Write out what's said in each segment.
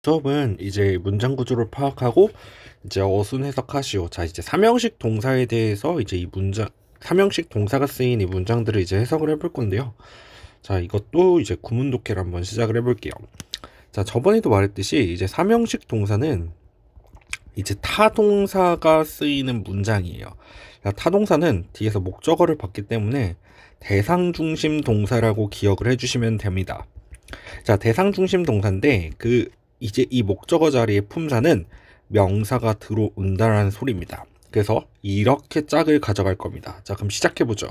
수업은 이제 문장 구조를 파악하고 이제 어순 해석하시오. 자, 이제 삼형식 동사에 대해서 이제 이 문장 삼형식 동사가 쓰인 이 문장들을 이제 해석을 해볼 건데요. 자, 이것도 이제 구문 독해를 한번 시작을 해볼게요. 자, 저번에도 말했듯이 이제 삼형식 동사는 이제 타동사가 쓰이는 문장이에요. 자, 타동사는 뒤에서 목적어를 받기 때문에 대상 중심 동사라고 기억을 해주시면 됩니다. 자, 대상 중심 동사인데 이제 이 목적어 자리에 품사는 명사가 들어온다라는 소리입니다. 그래서 이렇게 짝을 가져갈 겁니다. 자, 그럼 시작해보죠.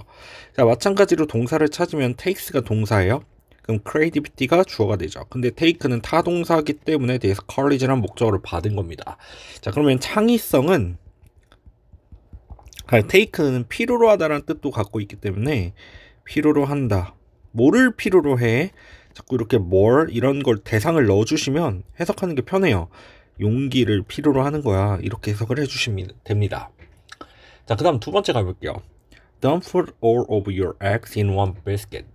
자, 마찬가지로 동사를 찾으면 takes가 동사예요. 그럼 creativity가 주어가 되죠. 근데 take는 타동사이기 때문에 뒤에서 courage란 목적어를 받은 겁니다. 자, 그러면 창의성은 take는 필요로 하다라는 뜻도 갖고 있기 때문에 필요로 한다. 뭐를 필요로 해? 자꾸 이렇게 뭘 이런 걸 대상을 넣어주시면 해석하는 게 편해요. 용기를 필요로 하는 거야. 이렇게 해석을 해주시면 됩니다. 자, 그 다음 두 번째 가볼게요. Don't put all of your eggs in one basket.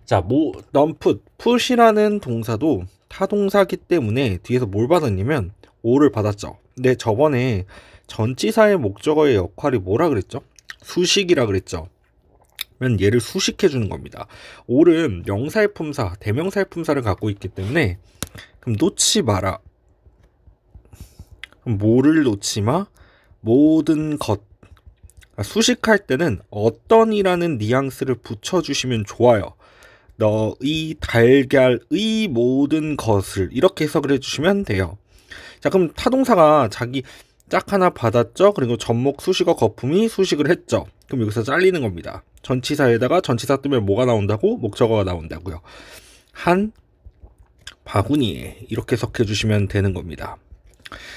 자, don't put이라는 동사도 타동사기 때문에 뒤에서 뭘 받았냐면 all을 받았죠. 근데 저번에 전치사의 목적어의 역할이 뭐라 그랬죠? 수식이라 그랬죠. 얘를 수식해 주는 겁니다. all은 명사의 품사, 대명사의 품사를 갖고 있기 때문에 그럼 놓지 마라. 그럼 뭐를 놓지 마? 모든 것. 수식할 때는 어떤이라는 뉘앙스를 붙여주시면 좋아요. 너의 달걀의 모든 것을 이렇게 해석을 해주시면 돼요. 자, 그럼 타동사가 자기 짝 하나 받았죠. 그리고 접목 수식어 거품이 수식을 했죠. 그럼 여기서 잘리는 겁니다. 전치사에다가 전치사 뜨면 뭐가 나온다고? 목적어가 나온다고요. 한 바구니에 이렇게 해석해 주시면 되는 겁니다.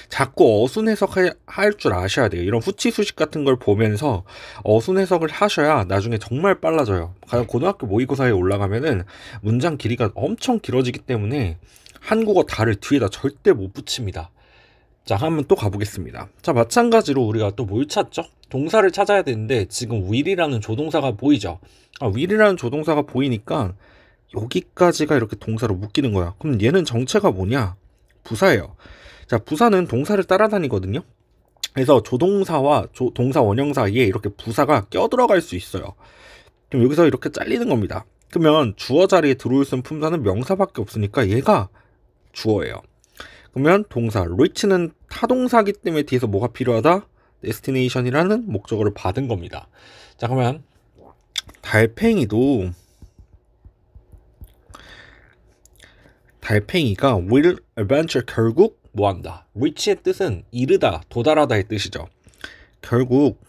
자꾸 어순 해석할 줄 아셔야 돼요. 이런 후치 수식 같은 걸 보면서 어순 해석을 하셔야 나중에 정말 빨라져요. 고등학교 모의고사에 올라가면은 문장 길이가 엄청 길어지기 때문에 한국어 다를 뒤에다 절대 못 붙입니다. 자, 한번 또 가보겠습니다. 자, 마찬가지로 우리가 또 뭘 찾죠? 동사를 찾아야 되는데 지금 will이라는 조동사가 보이죠? will이라는 조동사가 보이니까 여기까지가 이렇게 동사로 묶이는 거야. 그럼 얘는 정체가 뭐냐? 부사예요. 자, 부사는 동사를 따라다니거든요. 그래서 조동사와 동사 원형 사이에 이렇게 부사가 껴들어갈 수 있어요. 그럼 여기서 이렇게 잘리는 겁니다. 그러면 주어 자리에 들어올 수 있는 품사는 명사밖에 없으니까 얘가 주어예요. 그러면 동사 reach는 타동사기 때문에 뒤에서 뭐가 필요하다? destination이라는 목적어를 받은 겁니다. 자, 그러면 달팽이가 will eventually 결국 뭐한다? reach의 뜻은 이르다, 도달하다의 뜻이죠. 결국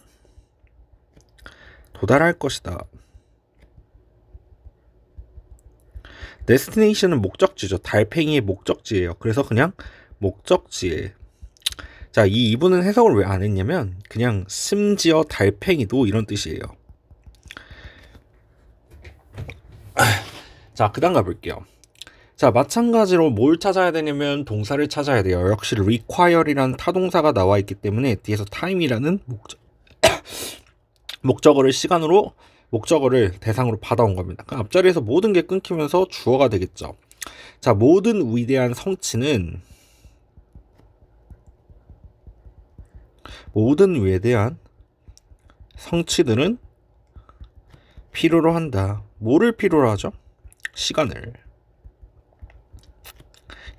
도달할 것이다. destination은 목적지죠. 달팽이의 목적지예요. 그래서 그냥 목적지에. 자, 이 이분은 해석을 왜 안 했냐면 그냥 심지어 달팽이도 이런 뜻이에요. 자, 그 다음 가볼게요. 자, 마찬가지로 뭘 찾아야 되냐면 동사를 찾아야 돼요. 역시 require이라는 타동사가 나와 있기 때문에 뒤에서 time이라는 목적어를 대상으로 받아온 겁니다. 그러니까 앞자리에서 모든 게 끊기면서 주어가 되겠죠. 자, 모든 위대한 성취는 모든 위대한 성취들은 필요로 한다. 뭐를 필요로 하죠? 시간을.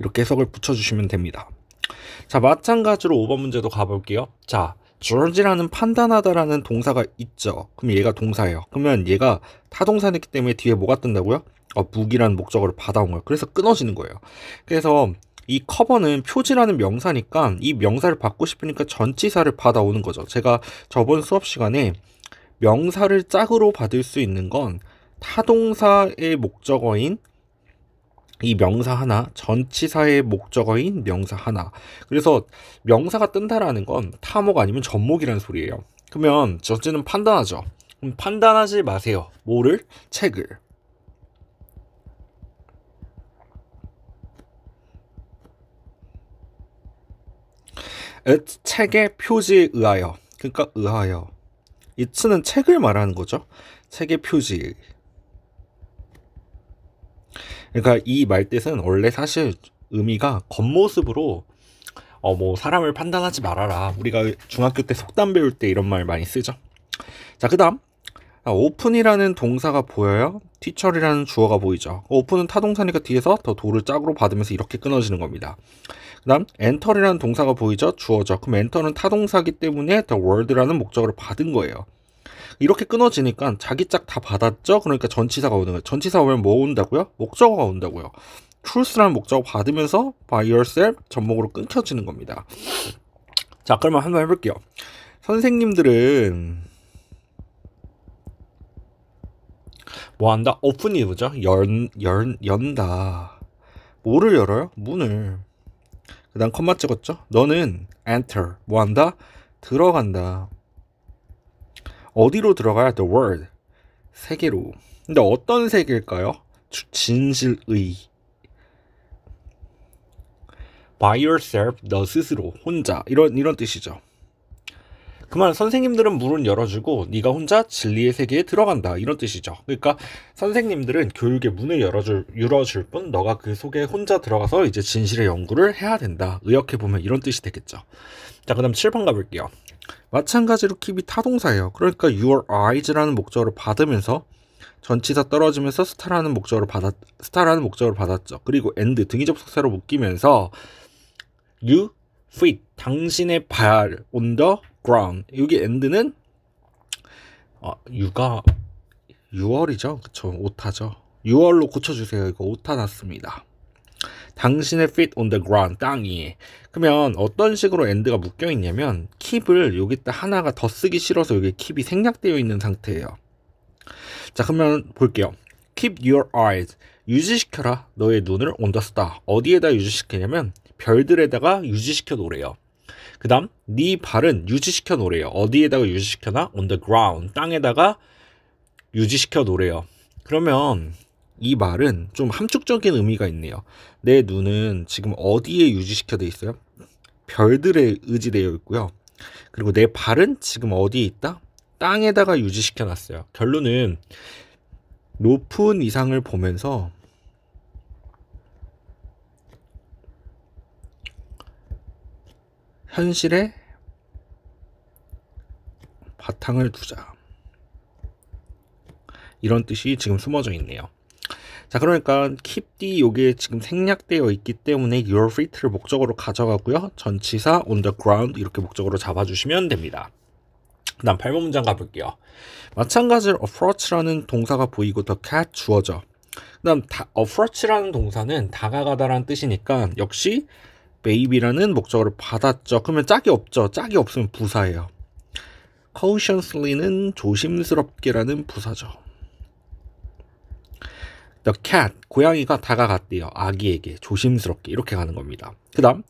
이렇게 해석을 붙여주시면 됩니다. 자, 마찬가지로 5번 문제도 가볼게요. 자, judge라는 판단하다라는 동사가 있죠. 그럼 얘가 동사예요. 그러면 얘가 타동사이기 때문에 뒤에 뭐가 뜬다고요? 무기라는 목적어를 받아온 거예요. 그래서 끊어지는 거예요. 그래서 이 커버는 표지라는 명사니까 이 명사를 받고 싶으니까 전치사를 받아오는 거죠. 제가 저번 수업 시간에 명사를 짝으로 받을 수 있는 건 타동사의 목적어인 이 명사 하나, 전치사의 목적어인 명사 하나. 그래서 명사가 뜬다라는 건 타목 아니면 전목이라는 소리예요. 그러면 저지는 판단하죠. 그럼 판단하지 마세요. 뭐를? 책을. 책의 표지에 의하여. 그러니까 의하여. it는 책을 말하는 거죠. 책의 표지. 그러니까 이 말뜻은 원래 사실 의미가 겉모습으로 뭐 사람을 판단하지 말아라. 우리가 중학교 때 속담 배울 때 이런 말 많이 쓰죠. 자, 그다음 open이라는 동사가 보여요. teacher이라는 주어가 보이죠. open은 타동사니까 뒤에서 더 도를 짝으로 받으면서 이렇게 끊어지는 겁니다. 그 다음 enter이라는 동사가 보이죠. 주어죠. 그럼 enter는 타동사기 때문에 the word라는 목적어를 받은 거예요. 이렇게 끊어지니까 자기 짝 다 받았죠. 그러니까 전치사가 오는 거예요. 전치사 오면 뭐 온다고요? 목적어가 온다고요. truth라는 목적어 받으면서 by yourself 전목으로 끊겨지는 겁니다. 자, 그러면 한번 해볼게요. 선생님들은 뭐 한다? 오픈이 뭐죠? 연다. 뭐를 열어요? 문을. 그 다음 컴마 찍었죠? 너는 enter. 뭐 한다? 들어간다. 어디로 들어가야? The world. 세계로. 근데 어떤 세계일까요? 진실의. By yourself. 너 스스로. 혼자. 이런 뜻이죠. 그만 선생님들은 문을 열어주고 네가 혼자 진리의 세계에 들어간다 이런 뜻이죠. 그러니까 선생님들은 교육의 문을 열어줄 뿐 너가 그 속에 혼자 들어가서 이제 진실의 연구를 해야 된다. 의역해보면 이런 뜻이 되겠죠. 자, 그 다음 7번 가볼게요. 마찬가지로 keep이 타동사예요. 그러니까 your eyes라는 목적어를 받으면서 전치사 떨어지면서 star라는 목적어를 받았죠. 그리고 and 등위 접속사로 묶이면서 you feet 당신의 발 on the ground. 여기 end는 유가 6월이죠. 그쵸. 오타죠. 6월로 고쳐주세요. 이거 오타 났습니다. 당신의 feet on the ground. 땅 위에. 그러면 어떤 식으로 end가 묶여 있냐면 keep을 여기다 하나가 더 쓰기 싫어서 여기 keep이 생략되어 있는 상태예요. 자, 그러면 볼게요. keep your eyes. 유지시켜라. 너의 눈을 on the star. 어디에다 유지시키냐면 별들에다가 유지시켜 놓으래요. 그 다음 네 발은 유지시켜 놓으래요. 어디에다가 유지시켜놔? on the ground. 땅에다가 유지시켜 놓으래요. 그러면 이 말은 좀 함축적인 의미가 있네요. 내 눈은 지금 어디에 유지시켜 돼 있어요? 별들에 의지되어 있고요. 그리고 내 발은 지금 어디에 있다? 땅에다가 유지시켜 놨어요. 결론은 높은 이상을 보면서 현실에 바탕을 두자. 이런 뜻이 지금 숨어져 있네요. 자, 그러니까 keep the 요게 지금 생략되어 있기 때문에 your feet를 목적어로 가져가고요. 전치사 on the ground 이렇게 목적어로 잡아주시면 됩니다. 그 다음 8번 문장 가볼게요. 마찬가지로 approach라는 동사가 보이고 the cat 주어져. 그 다음 approach라는 동사는 다가가다라는 뜻이니까 역시 baby라는 목적어를 받았죠. 그러면 짝이 없죠. 짝이 없으면 부사예요. cautiously는 조심스럽게라는 부사죠. The cat, 고양이가 다가갔대요. 아기에게 조심스럽게 이렇게 가는 겁니다. 그 다음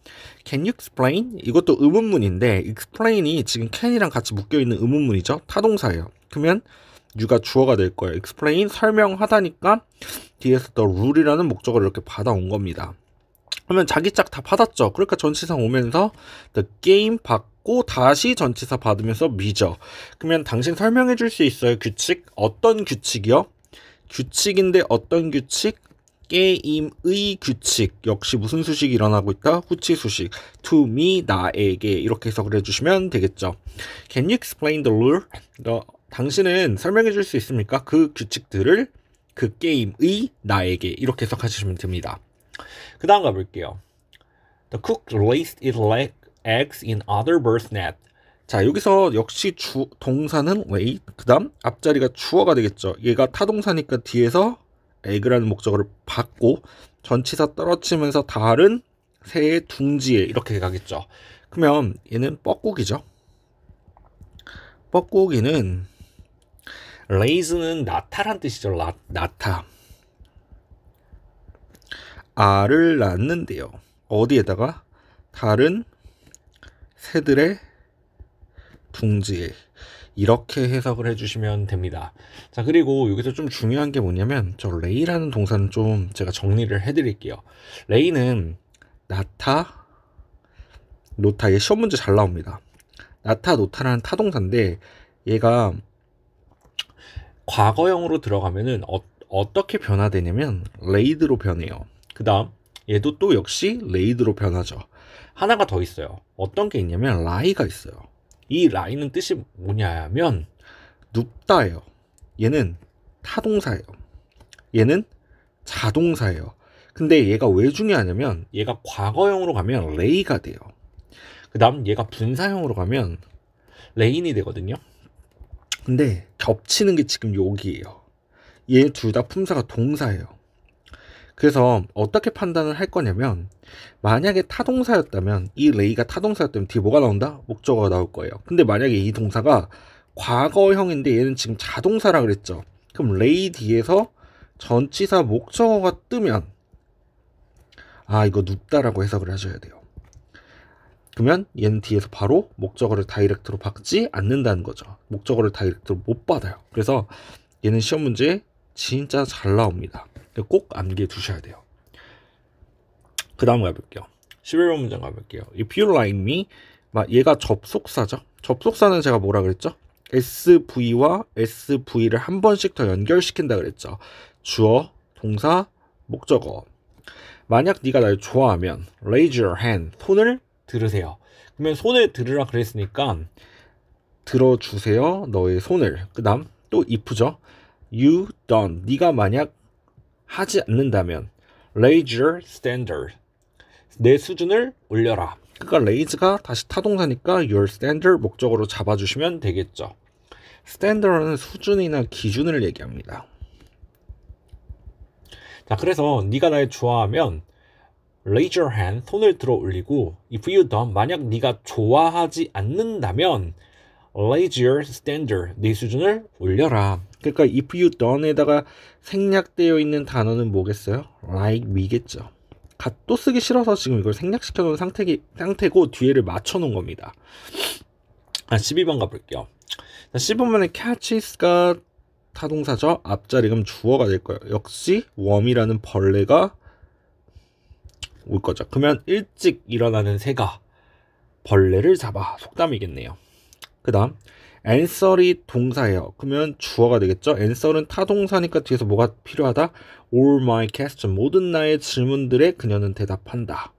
can you explain? 이것도 의문문인데 explain이 지금 can이랑 같이 묶여있는 의문문이죠. 타동사예요. 그러면 you가 주어가 될 거예요. explain, 설명하다니까 뒤에서 the rule이라는 목적어를 이렇게 받아온 겁니다. 그러면 자기 짝 다 받았죠. 그러니까 전치사 오면서 the game 받고 다시 전치사 받으면서 me죠. 그러면 당신 설명해 줄 수 있어요. 규칙? 어떤 규칙이요? 규칙인데 어떤 규칙? 게임의 규칙. 역시 무슨 수식이 일어나고 있다? 후치 수식. to me, 나에게. 이렇게 해석을 해주시면 되겠죠. Can you explain the rule? 당신은 설명해 줄 수 있습니까? 그 규칙들을 그 게임의 나에게. 이렇게 해석하시면 됩니다. 그 다음 가볼게요. The cook placed its eggs in other bird's net. 자, 여기서 역시 동사는 lay, 그 다음 앞자리가 주어가 되겠죠. 얘가 타동사니까 뒤에서 egg라는 목적어를 받고 전치사 떨어지면서 다른 새의 둥지에 이렇게 가겠죠. 그러면 얘는 뻐꾸기죠. 뻐꾸기는 raise는 낳다란 뜻이죠. 낳다. 알을 낳는데요. 어디에다가? 다른 새들의 둥지에. 이렇게 해석을 해주시면 됩니다. 자, 그리고 여기서 좀 중요한 게 뭐냐면 저 레이라는 동사는 좀 제가 정리를 해드릴게요. 레이는 나타, 노타. 얘 시험 문제 잘 나옵니다. 나타, 노타라는 타동사인데 얘가 과거형으로 들어가면은 어떻게 변화되냐면 레이드로 변해요. 그 다음 얘도 또 역시 laid로 변하죠. 하나가 더 있어요. 어떤 게 있냐면 lie가 있어요. 이 lie는 뜻이 뭐냐면 눕다예요. 얘는 타동사예요. 얘는 자동사예요. 근데 얘가 왜 중요하냐면 얘가 과거형으로 가면 lay가 돼요. 그 다음 얘가 분사형으로 가면 lay인이 되거든요. 근데 겹치는 게 지금 여기예요. 얘 둘 다 품사가 동사예요. 그래서 어떻게 판단을 할 거냐면 만약에 타동사였다면 이 lay가 타동사였다면 뒤에 뭐가 나온다? 목적어가 나올 거예요. 근데 만약에 이 동사가 과거형인데 얘는 지금 자동사라 그랬죠. 그럼 lay 뒤에서 전치사 목적어가 뜨면 이거 눕다라고 해석을 하셔야 돼요. 그러면 얘는 뒤에서 바로 목적어를 다이렉트로 받지 않는다는 거죠. 목적어를 다이렉트로 못 받아요. 그래서 얘는 시험 문제에 진짜 잘 나옵니다. 꼭 암기해 두셔야 돼요. 그 다음 가볼게요. 11번 문장 가볼게요. If you like me, 얘가 접속사죠. 접속사는 제가 뭐라 그랬죠? SV와 SV를 한 번씩 더 연결시킨다 그랬죠. 주어, 동사, 목적어. 만약 네가 날 좋아하면 raise your hand, 손을 들으세요. 그러면 손을 들으라 그랬으니까 들어주세요, 너의 손을. 그 다음 또 if죠. You don't, 네가 만약 하지 않는다면 raise your standard, 내 수준을 올려라. 그러니까 raise가 다시 타동사니까 your standard 목적으로 잡아주시면 되겠죠. standard는 수준이나 기준을 얘기합니다. 자, 그래서 네가 날 좋아하면 raise your hand, 손을 들어 올리고 if you don't, 만약 네가 좋아하지 않는다면 raise your standard, 네 수준을 올려라. 그러니까 if you don't에다가 생략되어 있는 단어는 뭐겠어요? like me겠죠. 갓도 쓰기 싫어서 지금 이걸 생략시켜 놓은 상태고 뒤에를 맞춰 놓은 겁니다. 12번 가볼게요. 15번에 catches가 타동사죠. 앞자리 그럼 주어가 될 거예요. 역시 웜이라는 벌레가 올 거죠. 그러면 일찍 일어나는 새가 벌레를 잡아, 속담이겠네요. 그 다음 answer이 동사예요. 그러면 주어가 되겠죠. answer은 타동사니까 뒤에서 뭐가 필요하다? all my questions, 모든 나의 질문들에 그녀는 대답한다.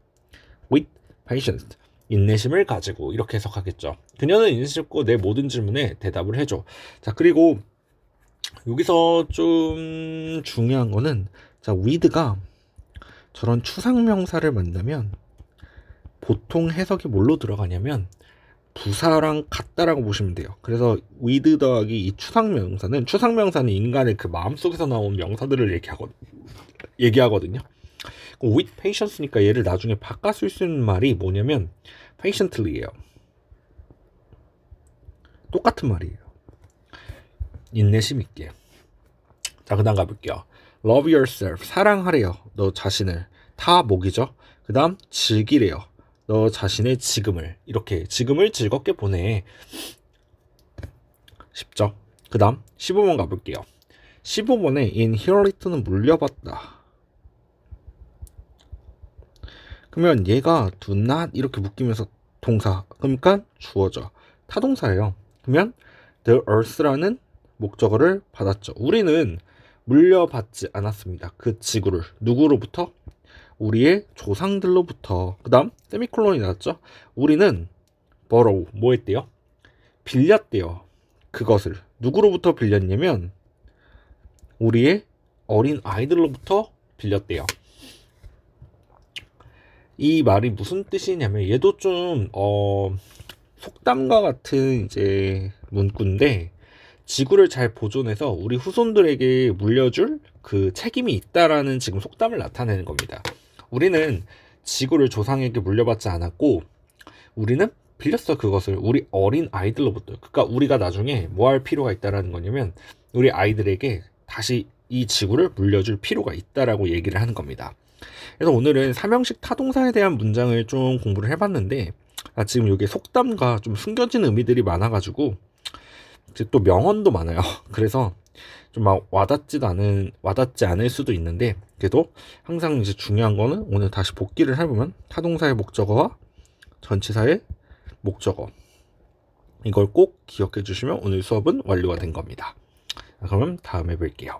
with patience, 인내심을 가지고, 이렇게 해석하겠죠. 그녀는 인내심 있고 내 모든 질문에 대답을 해줘. 자, 그리고 여기서 좀 중요한 거는 자, with가 저런 추상명사를 만나면 보통 해석이 뭘로 들어가냐면 부사랑 같다라고 보시면 돼요. 그래서 with 더하기 이 추상명사는 인간의 그 마음속에서 나온 명사들을 얘기하거든요. with patience니까 얘를 나중에 바꿔 쓸 수 있는 말이 뭐냐면 patiently예요. 똑같은 말이에요. 인내심 있게. 자, 그 다음 가볼게요. love yourself, 사랑하래요, 너 자신을. 다 목이죠. 그 다음 즐기래요, 너 자신의 지금을. 이렇게 지금을 즐겁게 보내. 쉽죠? 그 다음 15번 가볼게요. 15번에 inherit는 물려받다. 그러면 얘가 do not 이렇게 묶이면서 동사, 그러니까 주어죠. 타동사예요. 그러면 the earth라는 목적어를 받았죠. 우리는 물려받지 않았습니다. 그 지구를. 누구로부터? 우리의 조상들로부터. 그 다음 세미콜론이 나왔죠. 우리는 borrow, 뭐 했대요? 빌렸대요. 그것을. 누구로부터 빌렸냐면 우리의 어린 아이들로부터 빌렸대요. 이 말이 무슨 뜻이냐면 얘도 좀 속담과 같은 이제 문구인데 지구를 잘 보존해서 우리 후손들에게 물려줄 그 책임이 있다라는 지금 속담을 나타내는 겁니다. 우리는 지구를 조상에게 물려받지 않았고 우리는 빌렸어, 그것을 우리 어린 아이들로부터. 그러니까 우리가 나중에 뭐 할 필요가 있다라는 거냐면 우리 아이들에게 다시 이 지구를 물려줄 필요가 있다라고 얘기를 하는 겁니다. 그래서 오늘은 삼형식 타동사에 대한 문장을 좀 공부를 해봤는데 지금 여기 속담과 좀 숨겨진 의미들이 많아가지고 이제 또 명언도 많아요. 그래서 좀 막 와닿지 않을 수도 있는데 그래도 항상 이제 중요한 거는 오늘 다시 복기를 해보면 타동사의 목적어와 전치사의 목적어, 이걸 꼭 기억해 주시면 오늘 수업은 완료가 된 겁니다. 그러면 다음에 뵐게요.